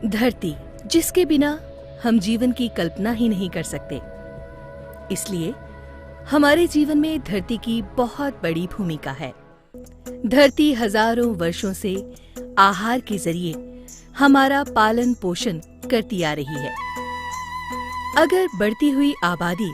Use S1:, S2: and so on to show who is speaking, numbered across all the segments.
S1: धरती, जिसके बिना हम जीवन की कल्पना ही नहीं कर सकते। इसलिए हमारे जीवन में धरती की बहुत बड़ी भूमिका है। धरती हजारों वर्षों से आहार के जरिए हमारा पालन पोषण करती आ रही है। अगर बढ़ती हुई आबादी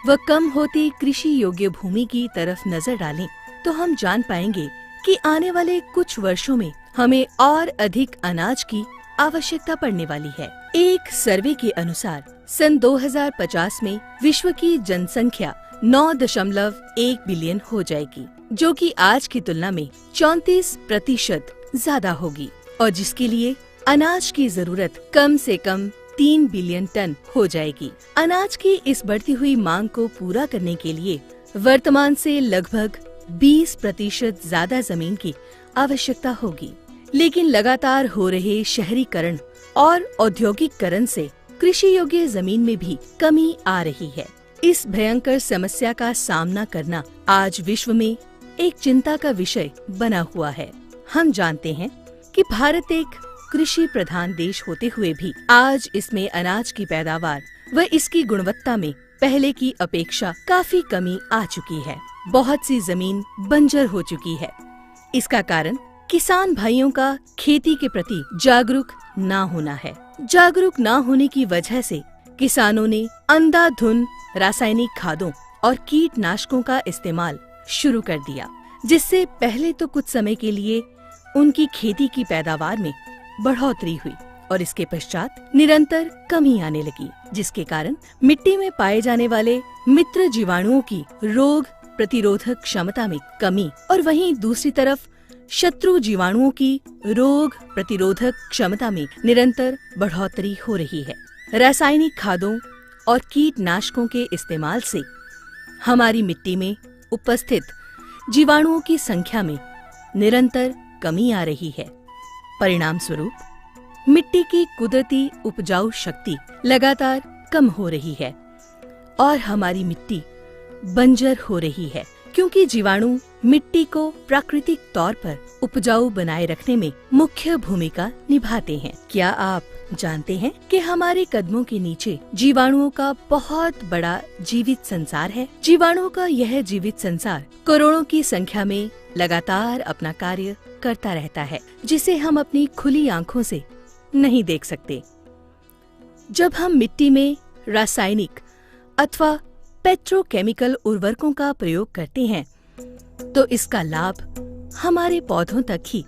S1: व कम होती कृषि योग्य भूमि की तरफ नजर डालें, तो हम जान पाएंगे कि आने वाले कुछ वर्षों में हमें और अधिक अनाज की आवश्यकता पड़ने वाली है। एक सर्वे के अनुसार सन 2050 में विश्व की जनसंख्या 9.1 बिलियन हो जाएगी, जो कि आज की तुलना में 34% ज्यादा होगी और जिसके लिए अनाज की जरूरत कम से कम 3 बिलियन टन हो जाएगी। अनाज की इस बढ़ती हुई मांग को पूरा करने के लिए वर्तमान से लगभग 20% ज्यादा जमीन की आवश्यकता होगी। लेकिन लगातार हो रहे शहरीकरण और औद्योगिकरण से कृषि योग्य जमीन में भी कमी आ रही है। इस भयंकर समस्या का सामना करना आज विश्व में एक चिंता का विषय बना हुआ है। हम जानते हैं कि भारत एक कृषि प्रधान देश होते हुए भी आज इसमें अनाज की पैदावार व इसकी गुणवत्ता में पहले की अपेक्षा काफी कमी आ चुकी है। बहुत सी जमीन बंजर हो चुकी है। इसका कारण किसान भाइयों का खेती के प्रति जागरूक ना होना है। जागरूक ना होने की वजह से किसानों ने अंधाधुंध रासायनिक खादों और कीटनाशकों का इस्तेमाल शुरू कर दिया, जिससे पहले तो कुछ समय के लिए उनकी खेती की पैदावार में बढ़ोतरी हुई और इसके पश्चात निरंतर कमी आने लगी, जिसके कारण मिट्टी में पाए जाने वाले मित्र जीवाणुओं की रोग प्रतिरोधक क्षमता में कमी और वहीं दूसरी तरफ शत्रु जीवाणुओं की रोग प्रतिरोधक क्षमता में निरंतर बढ़ोतरी हो रही है। रासायनिक खादों और कीटनाशकों के इस्तेमाल से हमारी मिट्टी में उपस्थित जीवाणुओं की संख्या में निरंतर कमी आ रही है। परिणाम स्वरूप मिट्टी की कुदरती उपजाऊ शक्ति लगातार कम हो रही है और हमारी मिट्टी बंजर हो रही है, क्योंकि जीवाणु मिट्टी को प्राकृतिक तौर पर उपजाऊ बनाए रखने में मुख्य भूमिका निभाते हैं। क्या आप जानते हैं कि हमारे कदमों के नीचे जीवाणुओं का बहुत बड़ा जीवित संसार है। जीवाणुओं का यह जीवित संसार करोड़ों की संख्या में लगातार अपना कार्य करता रहता है, जिसे हम अपनी खुली आंखों से नहीं देख सकते। जब हम मिट्टी में रासायनिक अथवा पेट्रोकेमिकल उर्वरकों का प्रयोग करते हैं, तो इसका लाभ हमारे पौधों तक ही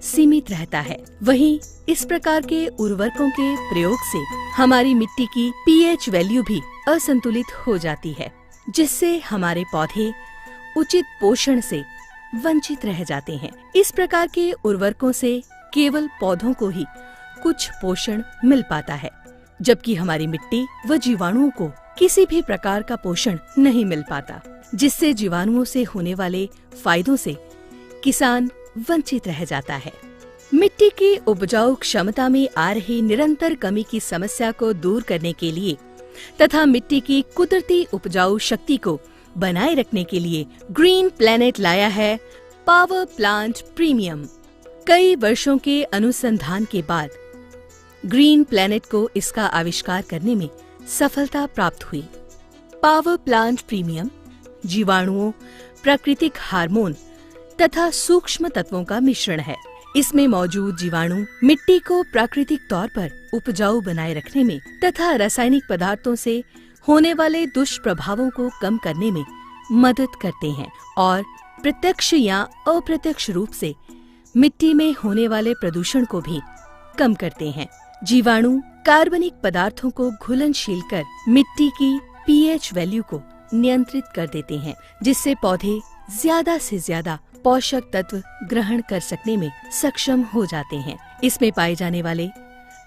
S1: सीमित रहता है। वहीं इस प्रकार के उर्वरकों के प्रयोग से हमारी मिट्टी की पीएच वैल्यू भी असंतुलित हो जाती है, जिससे हमारे पौधे उचित पोषण से वंचित रह जाते हैं। इस प्रकार के उर्वरकों से केवल पौधों को ही कुछ पोषण मिल पाता है, जबकि हमारी मिट्टी व जीवाणुओं को किसी भी प्रकार का पोषण नहीं मिल पाता, जिससे जीवाणुओं से होने वाले फायदों से किसान वंचित रह जाता है। मिट्टी की उपजाऊ क्षमता में आ रही निरंतर कमी की समस्या को दूर करने के लिए तथा मिट्टी की कुदरती उपजाऊ शक्ति को बनाए रखने के लिए ग्रीन प्लैनेट लाया है पावर प्लांट प्रीमियम। कई वर्षों के अनुसंधान के बाद ग्रीन प्लैनेट को इसका आविष्कार करने में सफलता प्राप्त हुई। पावर प्लांट प्रीमियम जीवाणुओं, प्राकृतिक हार्मोन तथा सूक्ष्म तत्वों का मिश्रण है। इसमें मौजूद जीवाणु मिट्टी को प्राकृतिक तौर पर उपजाऊ बनाए रखने में तथा रासायनिक पदार्थों से होने वाले दुष्प्रभावों को कम करने में मदद करते हैं और प्रत्यक्ष या अप्रत्यक्ष रूप से मिट्टी में होने वाले प्रदूषण को भी कम करते हैं। जीवाणु कार्बनिक पदार्थों को घुलनशील कर मिट्टी की पीएच वैल्यू को नियंत्रित कर देते हैं, जिससे पौधे ज्यादा से ज्यादा पोषक तत्व ग्रहण कर सकने में सक्षम हो जाते हैं। इसमें पाए जाने वाले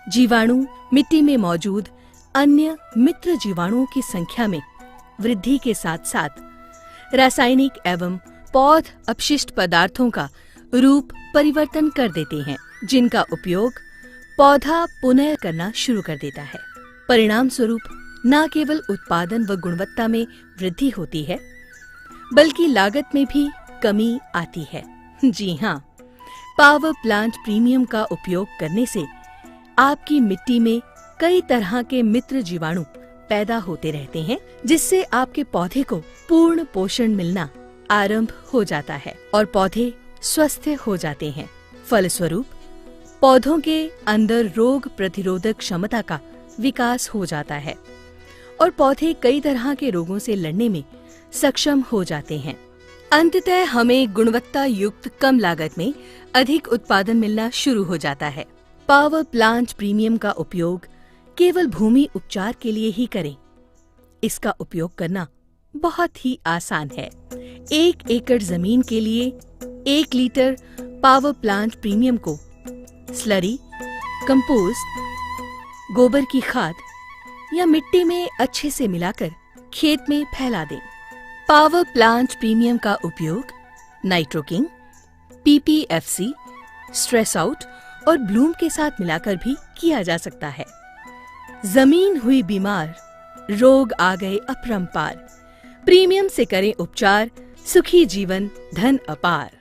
S1: जीवाणु मिट्टी में मौजूद अन्य मित्र जीवाणुओं की संख्या में वृद्धि के साथ साथ रासायनिक एवं पौध अपशिष्ट पदार्थों का रूप परिवर्तन कर देते हैं, जिनका उपयोग पौधा पुनः करना शुरू कर देता है। परिणाम स्वरूप न केवल उत्पादन व गुणवत्ता में वृद्धि होती है, बल्कि लागत में भी कमी आती है। जी हाँ, पावर प्लांट प्रीमियम का उपयोग करने से आपकी मिट्टी में कई तरह के मित्र जीवाणु पैदा होते रहते हैं, जिससे आपके पौधे को पूर्ण पोषण मिलना आरंभ हो जाता है और पौधे स्वस्थ हो जाते हैं। फलस्वरूप पौधों के अंदर रोग प्रतिरोधक क्षमता का विकास हो जाता है और पौधे कई तरह के रोगों से लड़ने में सक्षम हो जाते हैं। अंततः हमें गुणवत्ता युक्त कम लागत में अधिक उत्पादन मिलना शुरू हो जाता है। पावर प्लांट प्रीमियम का उपयोग केवल भूमि उपचार के लिए ही करें। इसका उपयोग करना बहुत ही आसान है। 1 एकड़ जमीन के लिए 1 लीटर पावर प्लांट प्रीमियम को स्लरी, कंपोस्ट, गोबर की खाद या मिट्टी में अच्छे से मिलाकर खेत में फैला दें। पावर प्लांट प्रीमियम का उपयोग नाइट्रोकिंग, PPFC, स्ट्रेस आउट और ब्लूम के साथ मिलाकर भी किया जा सकता है। जमीन हुई बीमार, रोग आ गए अपरंपार। प्रीमियम से करें उपचार, सुखी जीवन, धन अपार।